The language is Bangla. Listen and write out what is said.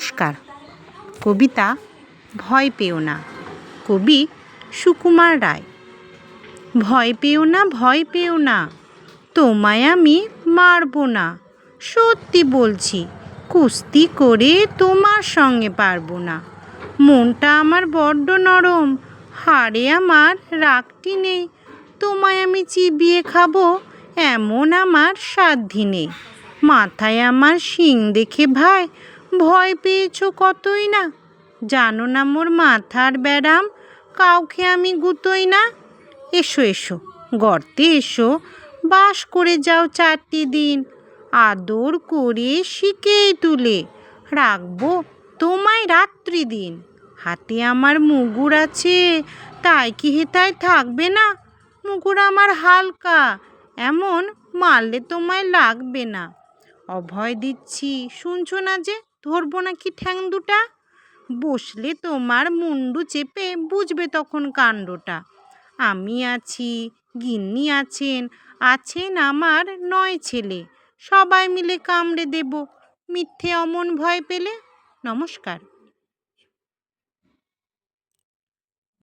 নমস্কার। কবিতা ভয় পেও না, কবি সুকুমার রায়। ভয় পেও না, ভয় পেও না, তোমায় আমি মারব না। সত্যি বলছি, কুস্তি করে তোমার সঙ্গে পারবো না। মনটা আমার বড্ড নরম, হাড়ে আমার রাগটি নেই। তোমায় আমি চিবিয়ে খাবো, এমন আমার সাধ্যি নেই। মাথায় আমার শিং দেখে ভাই ভয় পেয়েছো কতই না। জানো না মোর মাথার ব্যারাম, কাউকে আমি গুতোই না। এসো এসো, গর্তে এসো, বাস করে যাও 4টি দিন। আদর করে শিকেই তুলে রাখবো তোমায় রাত্রি দিন। হাতে আমার মুগুর আছে, তাই কি হেথায় থাকবে না? মুগুর আমার হালকা, এমন মারলে তোমায় লাগবে না। অভয় দিচ্ছি, শুনছো না যে ধরবো নাকি ঠ্যাং দুটা? বসলে তোমার মুন্ডু চেপে বুঝবে তখন কাণ্ডটা। আমি আছি, গিন্নি আছেন, আছেন আমার 9 ছেলে। সবাই মিলে কামড়ে দেব, মিথ্যে অমন ভয় পেলে। নমস্কার।